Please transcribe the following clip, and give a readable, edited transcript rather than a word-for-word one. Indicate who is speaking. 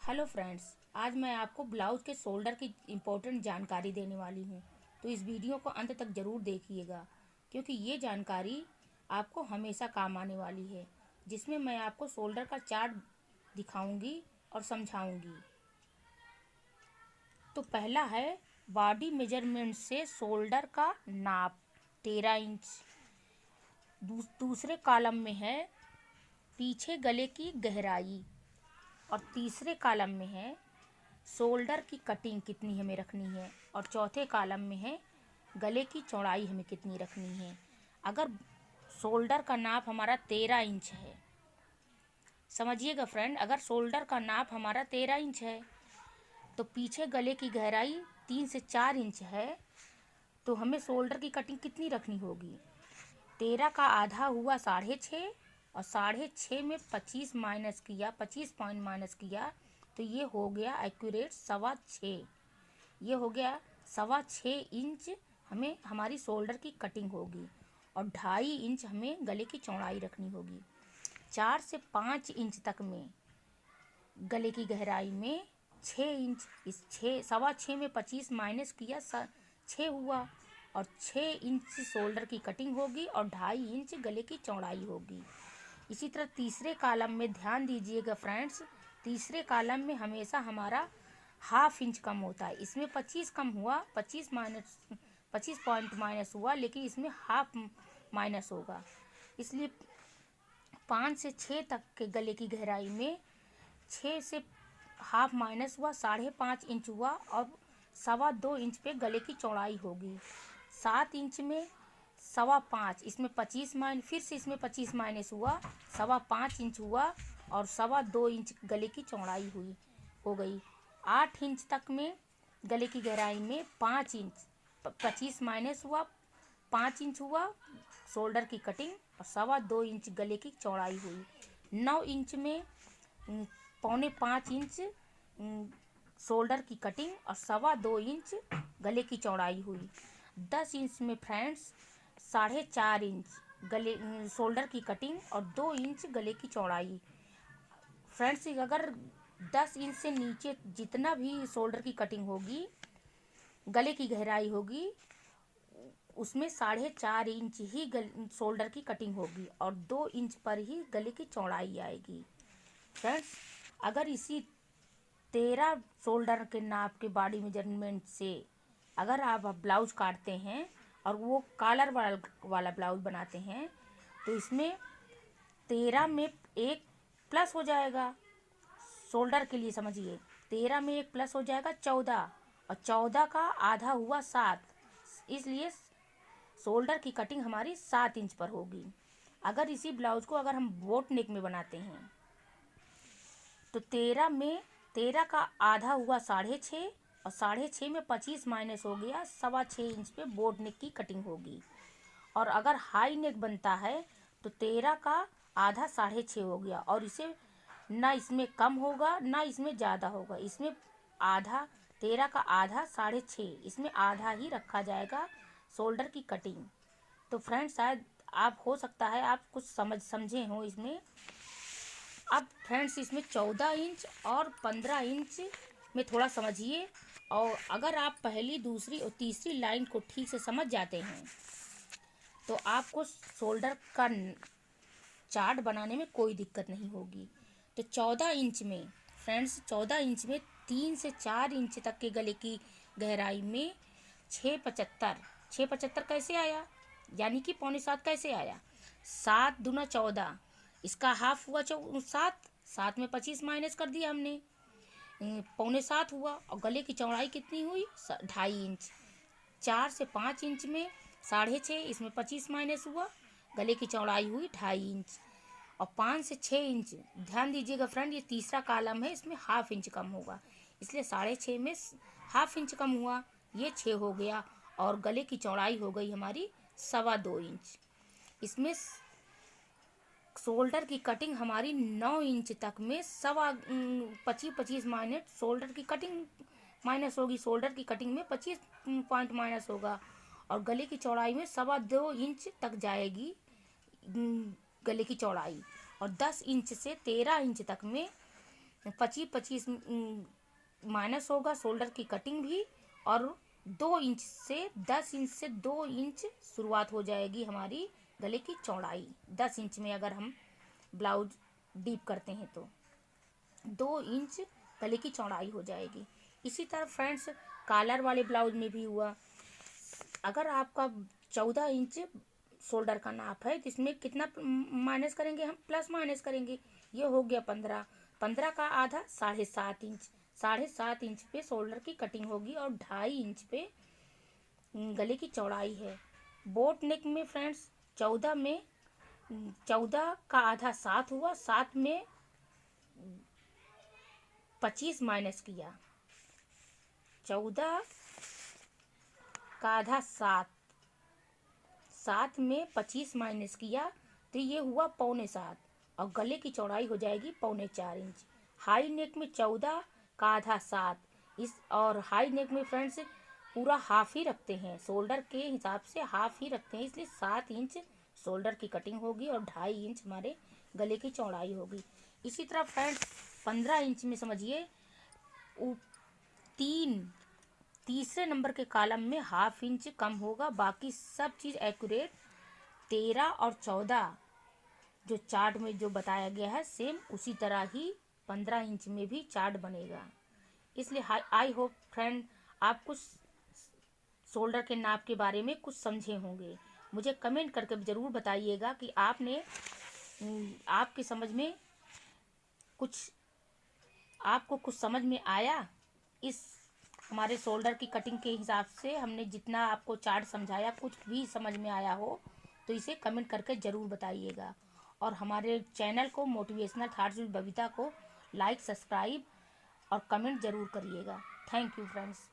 Speaker 1: Hello friends, आज मैं आपको ब्लाउज के शोल्डर की इम्पोर्टेंट जानकारी देने वाली हूँ। तो इस वीडियो को अंत तक ज़रूर देखिएगा, क्योंकि ये जानकारी आपको हमेशा काम आने वाली है, जिसमें मैं आपको शोल्डर का चार्ट दिखाऊंगी और समझाऊंगी। तो पहला है बॉडी मेजरमेंट से शोल्डर का नाप 13 इंच। दूसरे कॉलम में है पीछे गले की गहराई, और तीसरे कॉलम में है शोल्डर की कटिंग कितनी हमें रखनी है, और चौथे कॉलम में है गले की चौड़ाई हमें कितनी रखनी है। अगर शोल्डर का नाप हमारा 13 इंच है, समझिएगा फ्रेंड, अगर शोल्डर का नाप हमारा 13 इंच है तो पीछे गले की गहराई 3 से 4 इंच है, तो हमें शोल्डर की कटिंग कितनी रखनी होगी। 13 का आधा हुआ 6.5, और 6.5 में 25 माइनस किया, 25 पॉइंट माइनस किया, तो ये हो गया एक्यूरेट 6.25। ये हो गया 6.25 इंच हमें हमारी शोल्डर की कटिंग होगी, और 2.5 इंच हमें गले की चौड़ाई रखनी होगी। 4 से 5 इंच तक में गले की गहराई में 6 इंच, इस 6.25 में 25 माइनस किया 6 हुआ, और 6 इंच शोल्डर की कटिंग होगी, और 2.5 इंच गले की चौड़ाई होगी। इसी तरह तीसरे कॉलम में ध्यान दीजिएगा फ्रेंड्स, तीसरे कॉलम में हमेशा हमारा हाफ इंच कम होता है। इसमें 25 कम हुआ, 25 पॉइंट माइनस हुआ, लेकिन इसमें हाफ माइनस होगा। इसलिए 5 से 6 तक के गले की गहराई में 6 से हाफ माइनस हुआ, 5.5 इंच हुआ, और 2.25 इंच पे गले की चौड़ाई होगी। 7 इंच में 5.25, इसमें 25 माइनस, फिर से इसमें 25 माइनस हुआ, 5.25 इंच हुआ, और 2.25 इंच गले की चौड़ाई हो गई। 8 इंच तक में गले की गहराई में 5 इंच, 25 माइनस हुआ, 5 इंच हुआ शोल्डर की कटिंग, और 2.25 इंच गले की चौड़ाई हुई। 9 इंच में 4.25 इंच शोल्डर की कटिंग, और 2.25 इंच गले की चौड़ाई हुई। 10 इंच में फ्रेंड्स 4.5 इंच गले शोल्डर की कटिंग, और 2 इंच गले की चौड़ाई। फ्रेंड्स, अगर 10 इंच से नीचे जितना भी शोल्डर की कटिंग होगी, गले की गहराई होगी, उसमें 4.5 इंच ही शोल्डर की कटिंग होगी, और 2 इंच पर ही गले की चौड़ाई आएगी। फ्रेंड्स, अगर इसी 13 शोल्डर के नाप के बॉडी मेजरमेंट से अगर आप ब्लाउज काटते हैं और वो कॉलर वाला ब्लाउज बनाते हैं, तो इसमें 13 में एक प्लस हो जाएगा। शोल्डर के लिए समझिए, 13 में एक प्लस हो जाएगा 14, और 14 का आधा हुआ 7, इसलिए शोल्डर की कटिंग हमारी 7 इंच पर होगी। अगर इसी ब्लाउज को अगर हम बोट नेक में बनाते हैं, तो 13 का आधा हुआ 6.5, और 6.5 में 25 माइनस हो गया, 6.25 इंच पे बोट नेक की कटिंग होगी। और अगर हाई नेक बनता है तो 13 का आधा 6.5 हो गया, और इसे ना इसमें कम होगा ना इसमें ज़्यादा होगा, इसमें आधा, 13 का आधा 6.5, इसमें आधा ही रखा जाएगा शोल्डर की कटिंग। तो फ्रेंड्स, शायद आप हो सकता है आप कुछ समझे हो इसमें। अब फ्रेंड्स, इसमें 14 इंच और 15 इंच में थोड़ा समझिए, और अगर आप पहली, दूसरी और तीसरी लाइन को ठीक से समझ जाते हैं तो आपको शोल्डर का चार्ट बनाने में कोई दिक्कत नहीं होगी। तो 14 इंच में फ्रेंड्स, 14 इंच में 3 से 4 इंच तक के गले की गहराई में 6.75 कैसे आया, यानी कि 6.25 कैसे आया। 7 दूना 14, इसका हाफ हुआ 7, 7 में 25 माइनस कर दिया हमने, 6.25 हुआ, और गले की चौड़ाई कितनी हुई 2.5 इंच। 4 से 5 इंच में 6.5, इसमें 25 माइनस हुआ, गले की चौड़ाई हुई 2.5 इंच। और 5 से 6 इंच, ध्यान दीजिएगा फ्रेंड, ये तीसरा कॉलम है, इसमें हाफ इंच कम होगा, इसलिए 6.5 में हाफ इंच कम हुआ, ये 6 हो गया, और गले की चौड़ाई हो गई हमारी 2.25 इंच। इसमें शोल्डर की कटिंग हमारी 9 इंच तक में 25 माइनस शोल्डर की कटिंग माइनस होगी, शोल्डर की कटिंग में 25 पॉइंट माइनस होगा, और गले की चौड़ाई में 2.25 इंच तक जाएगी गले की चौड़ाई। और 10 इंच से 13 इंच तक में 25 माइनस होगा शोल्डर की कटिंग भी, और 2 इंच से 10 इंच से 2 इंच शुरुआत हो जाएगी हमारी गले की चौड़ाई। 10 इंच में अगर हम ब्लाउज डीप करते हैं तो 2 इंच गले की चौड़ाई हो जाएगी। इसी तरह फ्रेंड्स कॉलर वाले ब्लाउज में भी हुआ, अगर आपका 14 इंच शोल्डर का नाप है तो इसमें कितना माइनस करेंगे हम, प्लस माइनस करेंगे। ये हो गया 15, 15 का आधा 7.5 इंच, 7.5 इंच पे शोल्डर की कटिंग होगी और 2.5 इंच पे गले की चौड़ाई है। बोट नेक में फ्रेंड्स 14 का आधा 7 हुआ, 7 में 25 माइनस किया, 14 का आधा 7, 7 में 25 माइनस किया तो ये हुआ 6.25 और गले की चौड़ाई हो जाएगी 4.25 इंच। हाई नेक में 14 का आधा 7, इस और हाई नेक में फ्रेंड्स पूरा हाफ ही रखते हैं, शोल्डर के हिसाब से हाफ ही रखते हैं, इसलिए 7 इंच शोल्डर की कटिंग होगी और 2.5 इंच हमारे गले की चौड़ाई होगी। इसी तरह फ्रेंड्स 15 इंच में समझिए तीसरे नंबर के कॉलम में हाफ इंच कम होगा, बाकी सब चीज़ एक्यूरेट 13 और 14 जो चार्ट में जो बताया गया है सेम उसी तरह ही 15 इंच में भी चार्ट बनेगा। इसलिए आई होप फ्रेंड आप कुछ शोल्डर के नाप के बारे में कुछ समझे होंगे। मुझे कमेंट करके ज़रूर बताइएगा कि आपके समझ में आपको कुछ समझ में आया। इस हमारे शोल्डर की कटिंग के हिसाब से हमने जितना आपको चार्ट समझाया कुछ भी समझ में आया हो तो इसे कमेंट करके ज़रूर बताइएगा, और हमारे चैनल को मोटिवेशनल थॉट्स विद बबीता को लाइक, सब्सक्राइब और कमेंट ज़रूर करिएगा। Thank you friends.